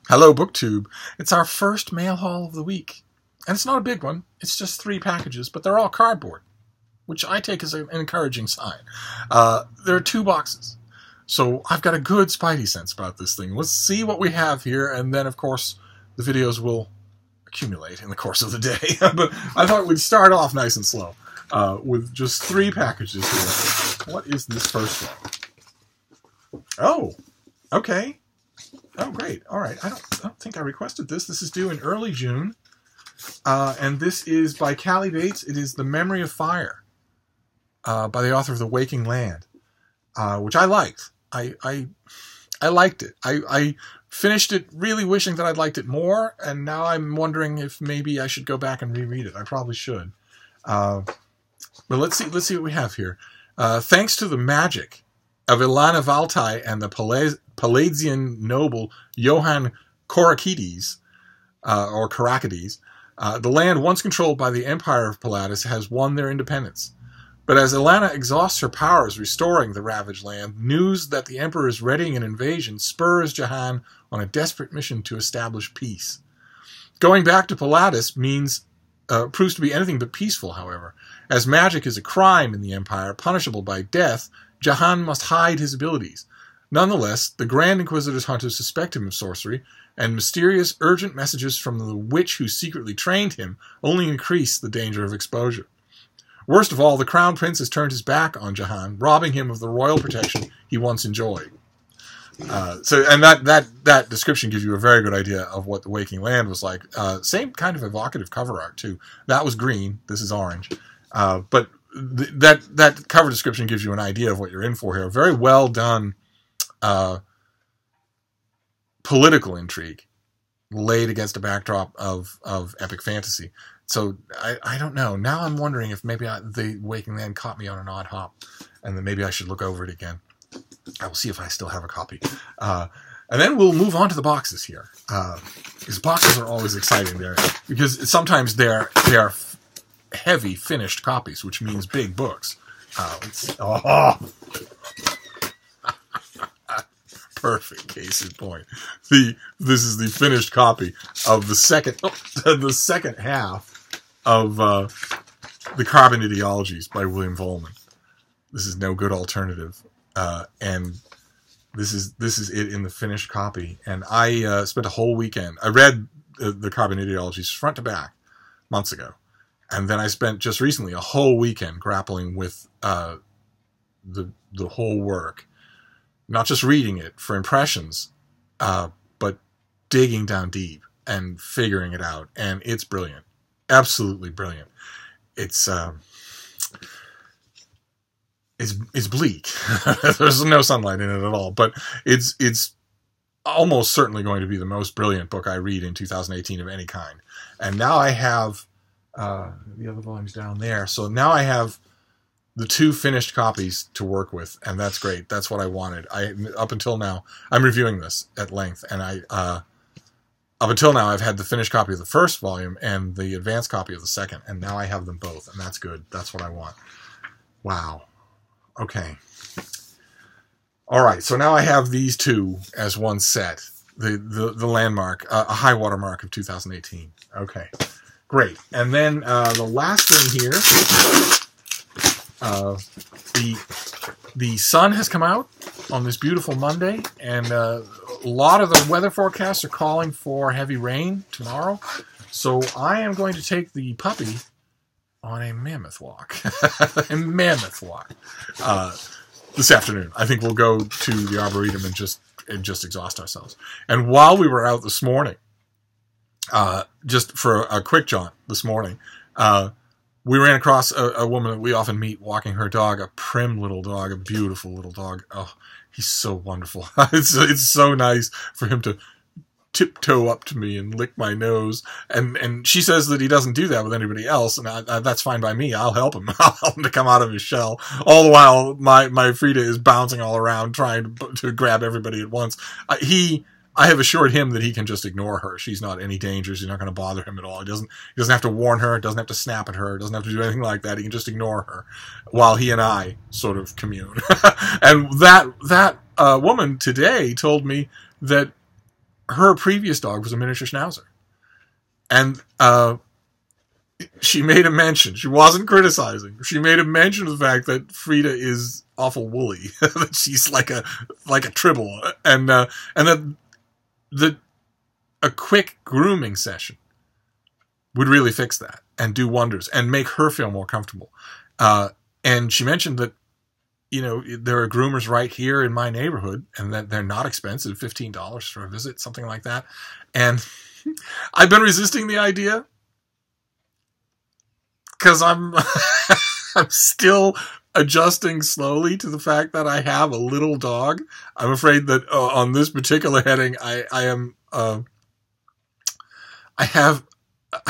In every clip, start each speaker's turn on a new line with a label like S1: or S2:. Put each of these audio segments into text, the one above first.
S1: Hello, BookTube. It's our first mail haul of the week. And it's not a big one. It's just 3 packages, but they're all cardboard, which I take as an encouraging sign. There are 2 boxes. So I've got a good spidey sense about this thing. Let's see what we have here, and then, of course, the videos will accumulate in the course of the day. But I thought we'd start off nice and slow with just 3 packages here. What is this first one? Oh, okay. Oh, great. All right. I don't think I requested this. This is due in early June. And this is by Callie Bates. It is The Memory of Fire by the author of The Waking Land, which I liked. I liked it. I finished it really wishing that I'd liked it more, and now I'm wondering if maybe I should go back and reread it. I probably should. But let's see what we have here. Thanks to the magic of Ilana Valtai and the Palladian noble Johann Korakides, the land once controlled by the Empire of Palladius has won their independence. But as Ilana exhausts her powers restoring the ravaged land, news that the Emperor is readying an invasion spurs Johann on a desperate mission to establish peace. Going back to Palladius proves to be anything but peaceful, however. As magic is a crime in the Empire, punishable by death, Johann must hide his abilities. Nonetheless, the Grand Inquisitor's hunters suspect him of sorcery, and mysterious, urgent messages from the witch who secretly trained him only increase the danger of exposure. Worst of all, the Crown Prince has turned his back on Johann, robbing him of the royal protection he once enjoyed. And that description gives you a very good idea of what The Waking Land was like. Same kind of evocative cover art, too. That was green. This is orange. But that cover description gives you an idea of what you're in for here. Very well done political intrigue laid against a backdrop of epic fantasy. So I don't know. Now I'm wondering if maybe The Waking Land caught me on an odd hop, and then maybe I should look over it again. I will see if I still have a copy. And then we'll move on to the boxes here. Because boxes are always exciting there, because sometimes they are heavy finished copies, which means big books. Perfect case in point. This is the finished copy of the second half of The Carbon Ideologies by William Vollmann. This is no good alternative, and this is it in the finished copy. And I spent a whole weekend. I read the Carbon Ideologies front to back months ago, and then I spent just recently a whole weekend grappling with the whole work. Not just reading it for impressions, but digging down deep and figuring it out. And it's brilliant. Absolutely brilliant. It's bleak. There's no sunlight in it at all. But it's almost certainly going to be the most brilliant book I read in 2018 of any kind. And now I have the other volumes down there. So now I have the 2 finished copies to work with, and that's great. That's what I wanted. Up until now, I'm reviewing this at length, and up until now, I've had the finished copy of the first volume and the advanced copy of the second, and now I have them both, and that's good. That's what I want. Wow. Okay. All right, so now I have these 2 as one set. The landmark, a high water mark of 2018. Okay, great. And then the last thing here. The sun has come out on this beautiful Monday, and a lot of the weather forecasts are calling for heavy rain tomorrow. So I am going to take the puppy on a mammoth walk. This afternoon. I think we'll go to the Arboretum and just exhaust ourselves. And while we were out this morning, just for a quick jaunt this morning, we ran across a woman that we often meet walking her dog, a prim little dog, a beautiful little dog. Oh, he's so wonderful. It's so nice for him to tiptoe up to me and lick my nose. And she says that he doesn't do that with anybody else, and that's fine by me. I'll help him. I'll help him to come out of his shell. All the while, my Frida is bouncing all around trying to grab everybody at once. I have assured him that he can just ignore her. She's not any danger. She's not going to bother him at all. He doesn't have to warn her. Doesn't have to snap at her. Doesn't have to do anything like that. He can just ignore her while he and I sort of commune. And that woman today told me that her previous dog was a miniature schnauzer. And she made a mention. She wasn't criticizing. She made a mention of the fact that Frida is awful woolly. That she's like a tribble. And that a quick grooming session would really fix that and do wonders and make her feel more comfortable. And she mentioned that, there are groomers right here in my neighborhood and that they're not expensive, $15 for a visit, something like that. And I've been resisting the idea because I'm still adjusting slowly to the fact that I have a little dog. I'm afraid that on this particular heading, I have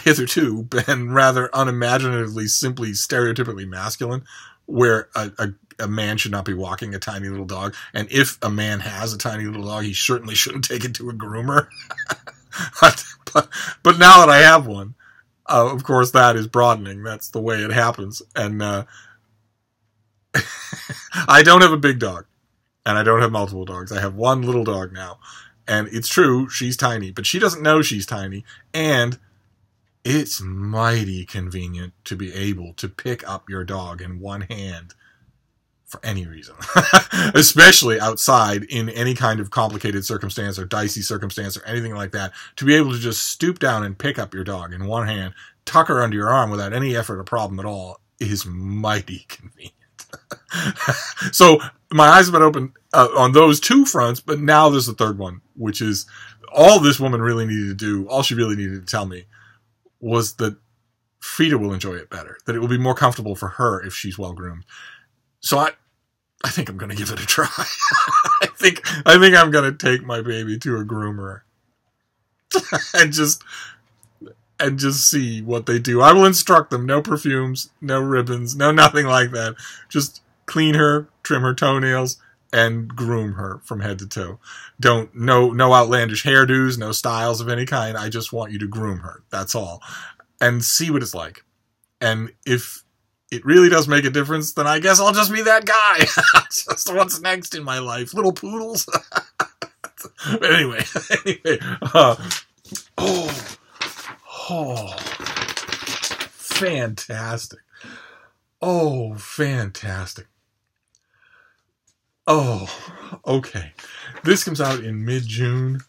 S1: hitherto been rather unimaginatively, simply stereotypically masculine, where a man should not be walking a tiny little dog. And if a man has a tiny little dog, he certainly shouldn't take it to a groomer. but now that I have one, of course, that is broadening. That's the way it happens. And I don't have a big dog. And I don't have multiple dogs. I have one little dog now. And it's true, she's tiny. But she doesn't know she's tiny. And it's mighty convenient to be able to pick up your dog in one hand for any reason. Especially outside in any kind of complicated circumstance or dicey circumstance or anything like that. To be able to just stoop down and pick up your dog in one hand, tuck her under your arm without any effort or problem at all is mighty convenient. So my eyes have been open on those two fronts, but now there's the third one, which is all this woman really needed to do, all she really needed to tell me was that Frida will enjoy it better, that it will be more comfortable for her if she's well groomed. So I think I'm going to give it a try. I think I'm going to take my baby to a groomer and just see what they do. I will instruct them. No perfumes, no ribbons, no nothing like that. Just clean her, trim her toenails, and groom her from head to toe. No outlandish hairdos, no styles of any kind. I just want you to groom her. That's all. And see what it's like. And if it really does make a difference, then I guess I'll just be that guy. Just what's next in my life. Little poodles. But anyway. Fantastic. Oh, fantastic. Oh, okay. This comes out in mid-June.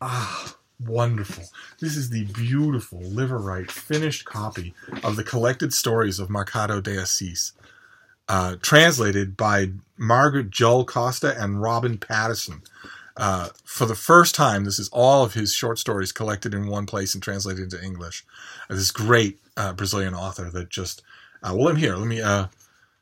S1: Ah, wonderful. This is the beautiful, liver-right, finished copy of the collected stories of Machado de Assis, translated by Margaret Jull Costa and Robin Patterson. For the first time, this is all of his short stories collected in one place and translated into English. This great Brazilian author that just... Let me...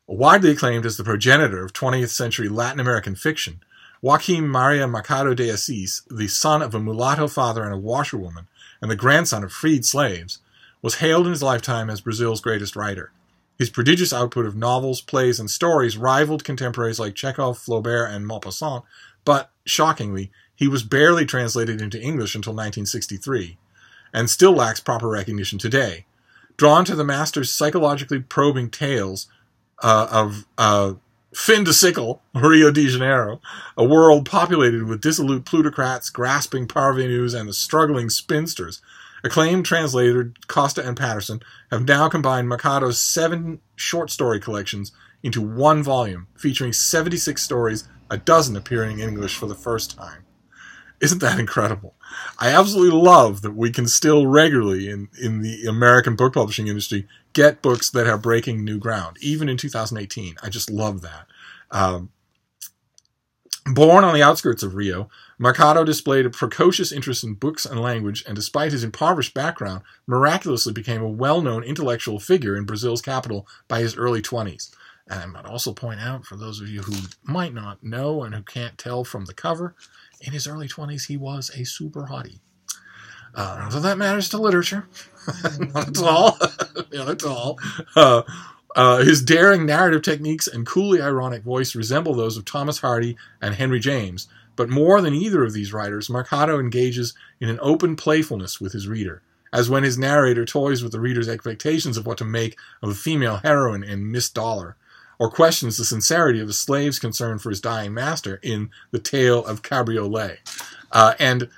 S1: Widely acclaimed as the progenitor of 20th century Latin American fiction, Joaquim Maria Machado de Assis, the son of a mulatto father and a washerwoman, and the grandson of freed slaves, was hailed in his lifetime as Brazil's greatest writer. His prodigious output of novels, plays, and stories rivaled contemporaries like Chekhov, Flaubert, and Maupassant, but, shockingly, he was barely translated into English until 1963, and still lacks proper recognition today. Drawn to the master's psychologically probing tales of Fin de Sickle, Rio de Janeiro, a world populated with dissolute plutocrats, grasping parvenus, and the struggling spinsters, acclaimed translator Costa and Patterson have now combined Machado's 7 short story collections into one volume, featuring 76 stories, a dozen appearing in English for the first time. Isn't that incredible? I absolutely love that we can still regularly, in the American book publishing industry, get books that are breaking new ground, even in 2018. I just love that. Born on the outskirts of Rio, Machado displayed a precocious interest in books and language, and despite his impoverished background, miraculously became a well-known intellectual figure in Brazil's capital by his early 20s. And I might also point out, for those of you who might not know and who can't tell from the cover, in his early 20s, he was a super hottie. Not that that matters to literature. Not at all. Not at all. His daring narrative techniques and coolly ironic voice resemble those of Thomas Hardy and Henry James, but more than either of these writers, Machado engages in an open playfulness with his reader, as when his narrator toys with the reader's expectations of what to make of the female heroine in Miss Dollar. or questions the sincerity of a slave's concern for his dying master in The Tale of Cabriolet. And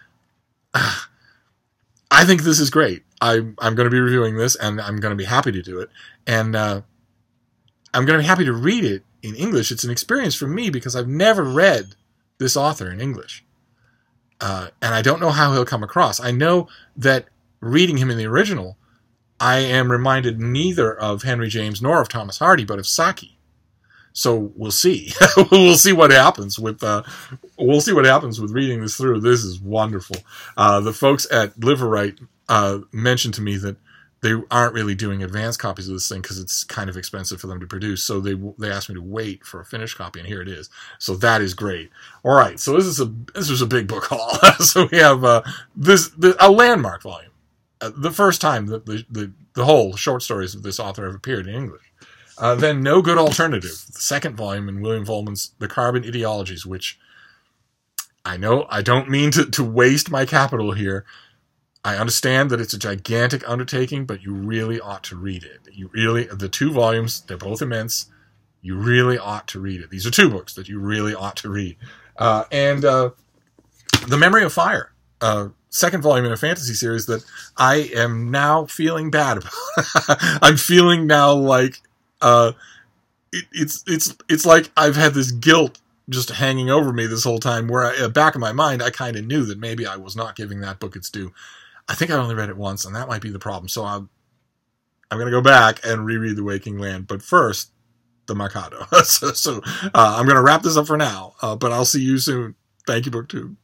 S1: I think this is great. I'm going to be reviewing this, and I'm going to be happy to do it. And I'm going to be happy to read it in English. It's an experience for me because I've never read this author in English. And I don't know how he'll come across. I know that reading him in the original, I am reminded neither of Henry James nor of Thomas Hardy, but of Saki. So we'll see. We'll see what happens with reading this through. This is wonderful. The folks at Liverite mentioned to me that they aren't really doing advanced copies of this thing because it's kind of expensive for them to produce. So they asked me to wait for a finished copy, and here it is. So that is great. All right. So this was a big book haul. So we have a landmark volume. The first time that the whole short stories of this author have appeared in English. Then No Good Alternative, the second volume in William Vollmann's The Carbon Ideologies, which I know I don't mean to waste my capital here. I understand that it's a gigantic undertaking, but you really ought to read it. The 2 volumes, they're both immense. You really ought to read it. These are 2 books that you really ought to read. And The Memory of Fire, second volume in a fantasy series that I am now feeling bad about. I'm feeling now like it's like I've had this guilt just hanging over me this whole time, where back in my mind I kind of knew that maybe I was not giving that book its due. I think I only read it once, and that might be the problem. So I'm going to go back and reread The Waking Land, but first, the Machado. So I'm going to wrap this up for now, but I'll see you soon. Thank you, BookTube.